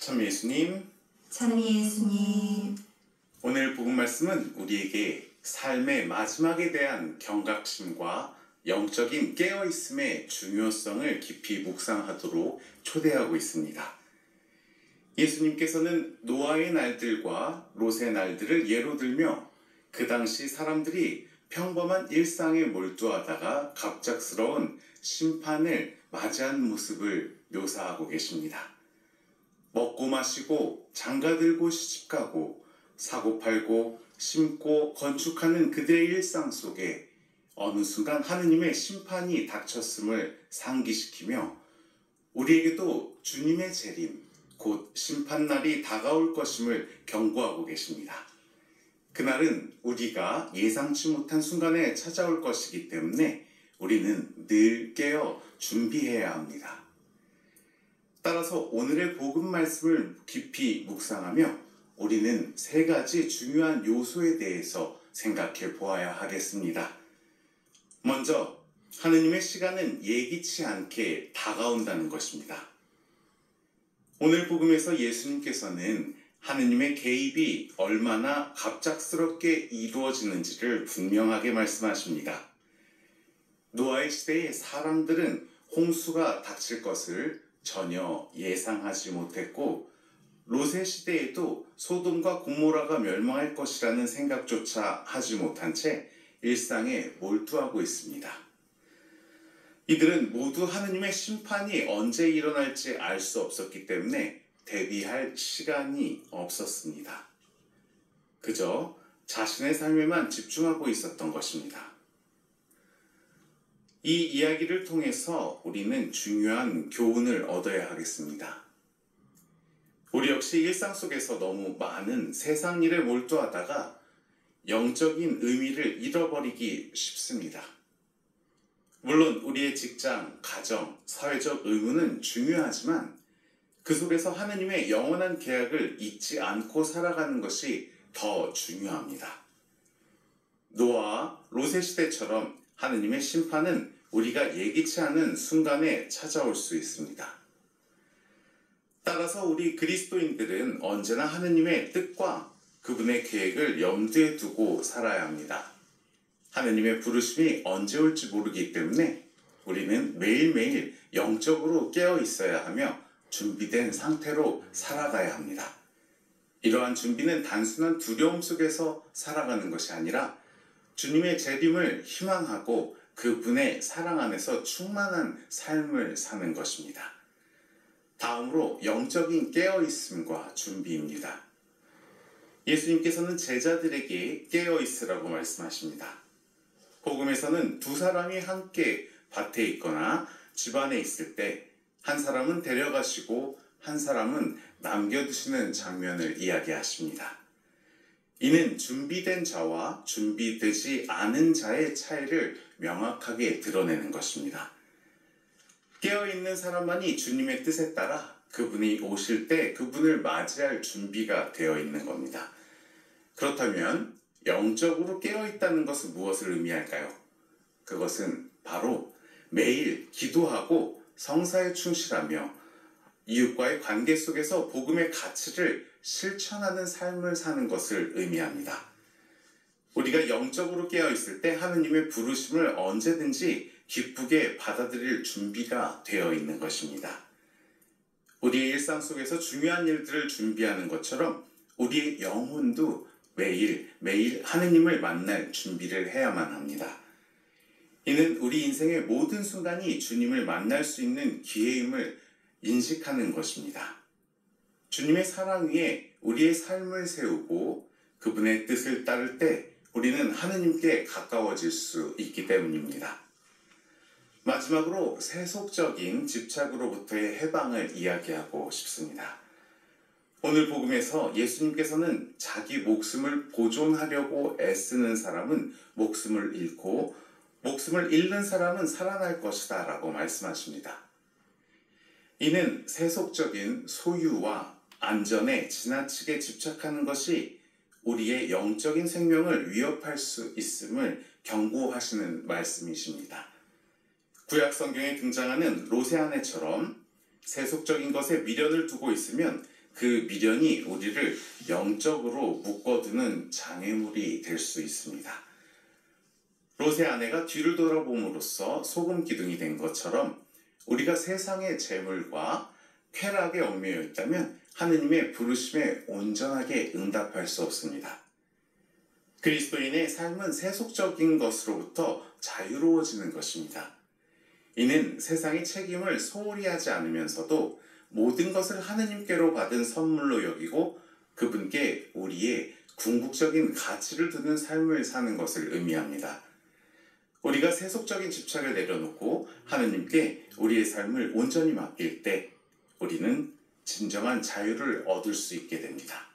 참 예수님, 오늘 복음 말씀은 우리에게 삶의 마지막에 대한 경각심과 영적인 깨어있음의 중요성을 깊이 묵상하도록 초대하고 있습니다. 예수님께서는 노아의 날들과 롯의 날들을 예로 들며 그 당시 사람들이 평범한 일상에 몰두하다가 갑작스러운 심판을 맞이한 모습을 묘사하고 계십니다. 먹고 마시고 장가들고 시집가고 사고팔고 심고 건축하는 그들의 일상 속에 어느 순간 하느님의 심판이 닥쳤음을 상기시키며 우리에게도 주님의 재림, 곧 심판날이 다가올 것임을 경고하고 계십니다. 그날은 우리가 예상치 못한 순간에 찾아올 것이기 때문에 우리는 늘 깨어 준비해야 합니다. 따라서 오늘의 복음 말씀을 깊이 묵상하며 우리는 세 가지 중요한 요소에 대해서 생각해 보아야 하겠습니다. 먼저 하느님의 시간은 예기치 않게 다가온다는 것입니다. 오늘 복음에서 예수님께서는 하느님의 개입이 얼마나 갑작스럽게 이루어지는지를 분명하게 말씀하십니다. 노아의 시대에 사람들은 홍수가 닥칠 것을 전혀 예상하지 못했고 롯의 시대에도 소돔과 고모라가 멸망할 것이라는 생각조차 하지 못한 채 일상에 몰두하고 있습니다. 이들은 모두 하느님의 심판이 언제 일어날지 알 수 없었기 때문에 대비할 시간이 없었습니다. 그저 자신의 삶에만 집중하고 있었던 것입니다. 이 이야기를 통해서 우리는 중요한 교훈을 얻어야 하겠습니다. 우리 역시 일상 속에서 너무 많은 세상 일에 몰두하다가 영적인 의미를 잃어버리기 쉽습니다. 물론 우리의 직장, 가정, 사회적 의무는 중요하지만 그 속에서 하느님의 영원한 계약을 잊지 않고 살아가는 것이 더 중요합니다. 노아와 롯의 시대처럼 하느님의 심판은 우리가 예기치 않은 순간에 찾아올 수 있습니다. 따라서 우리 그리스도인들은 언제나 하느님의 뜻과 그분의 계획을 염두에 두고 살아야 합니다. 하느님의 부르심이 언제 올지 모르기 때문에 우리는 매일매일 영적으로 깨어 있어야 하며 준비된 상태로 살아가야 합니다. 이러한 준비는 단순한 두려움 속에서 살아가는 것이 아니라 주님의 재림을 희망하고 그분의 사랑 안에서 충만한 삶을 사는 것입니다. 다음으로 영적인 깨어있음과 준비입니다. 예수님께서는 제자들에게 깨어있으라고 말씀하십니다. 복음에서는 두 사람이 함께 밭에 있거나 집안에 있을 때 한 사람은 데려가시고 한 사람은 남겨두시는 장면을 이야기하십니다. 이는 준비된 자와 준비되지 않은 자의 차이를 명확하게 드러내는 것입니다. 깨어있는 사람만이 주님의 뜻에 따라 그분이 오실 때 그분을 맞이할 준비가 되어 있는 겁니다. 그렇다면 영적으로 깨어있다는 것은 무엇을 의미할까요? 그것은 바로 매일 기도하고 성사에 충실하며 이웃과의 관계 속에서 복음의 가치를 실천하는 삶을 사는 것을 의미합니다. 우리가 영적으로 깨어있을 때 하느님의 부르심을 언제든지 기쁘게 받아들일 준비가 되어 있는 것입니다. 우리의 일상 속에서 중요한 일들을 준비하는 것처럼 우리의 영혼도 매일 하느님을 만날 준비를 해야만 합니다. 이는 우리 인생의 모든 순간이 주님을 만날 수 있는 기회임을 인식하는 것입니다. 주님의 사랑 위에 우리의 삶을 세우고 그분의 뜻을 따를 때 우리는 하느님께 가까워질 수 있기 때문입니다. 마지막으로 세속적인 집착으로부터의 해방을 이야기하고 싶습니다. 오늘 복음에서 예수님께서는 자기 목숨을 보존하려고 애쓰는 사람은 목숨을 잃고 목숨을 잃는 사람은 살아날 것이다 라고 말씀하십니다. 이는 세속적인 소유와 안전에 지나치게 집착하는 것이 우리의 영적인 생명을 위협할 수 있음을 경고하시는 말씀이십니다. 구약 성경에 등장하는 롯의 아내처럼 세속적인 것에 미련을 두고 있으면 그 미련이 우리를 영적으로 묶어두는 장애물이 될 수 있습니다. 롯의 아내가 뒤를 돌아봄으로써 소금 기둥이 된 것처럼 우리가 세상의 재물과 쾌락에 얽매여 있다면 하느님의 부르심에 온전하게 응답할 수 없습니다. 그리스도인의 삶은 세속적인 것으로부터 자유로워지는 것입니다. 이는 세상의 책임을 소홀히 하지 않으면서도 모든 것을 하느님께로 받은 선물로 여기고 그분께 우리의 궁극적인 가치를 두는 삶을 사는 것을 의미합니다. 우리가 세속적인 집착을 내려놓고 하느님께 우리의 삶을 온전히 맡길 때 우리는 진정한 자유를 얻을 수 있게 됩니다.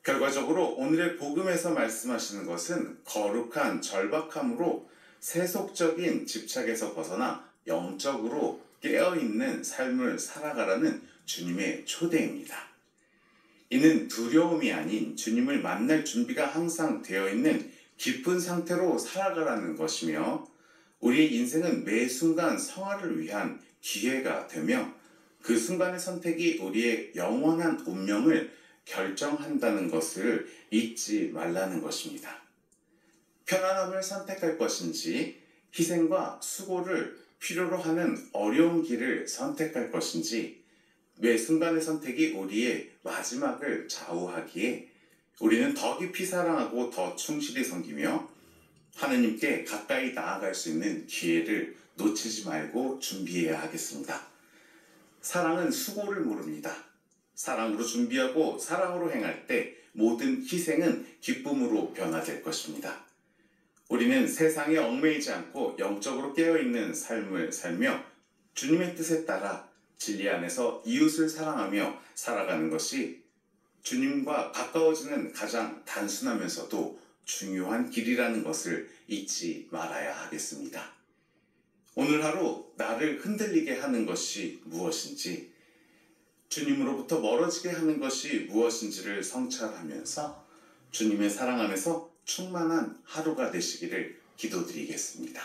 결과적으로 오늘의 복음에서 말씀하시는 것은 거룩한 절박함으로 세속적인 집착에서 벗어나 영적으로 깨어있는 삶을 살아가라는 주님의 초대입니다. 이는 두려움이 아닌 주님을 만날 준비가 항상 되어 있는 깊은 상태로 살아가라는 것이며 우리의 인생은 매 순간 성화를 위한 기회가 되며 그 순간의 선택이 우리의 영원한 운명을 결정한다는 것을 잊지 말라는 것입니다. 편안함을 선택할 것인지 희생과 수고를 필요로 하는 어려운 길을 선택할 것인지 매 순간의 선택이 우리의 마지막을 좌우하기에 우리는 더 깊이 사랑하고 더 충실히 섬기며 하느님께 가까이 나아갈 수 있는 기회를 놓치지 말고 준비해야 하겠습니다. 사랑은 수고를 모릅니다. 사랑으로 준비하고 사랑으로 행할 때 모든 희생은 기쁨으로 변화될 것입니다. 우리는 세상에 얽매이지 않고 영적으로 깨어있는 삶을 살며 주님의 뜻에 따라 진리 안에서 이웃을 사랑하며 살아가는 것이 주님과 가까워지는 가장 단순하면서도 중요한 길이라는 것을 잊지 말아야 하겠습니다. 오늘 하루 나를 흔들리게 하는 것이 무엇인지, 주님으로부터 멀어지게 하는 것이 무엇인지를 성찰하면서 주님의 사랑 안에서 충만한 하루가 되시기를 기도드리겠습니다.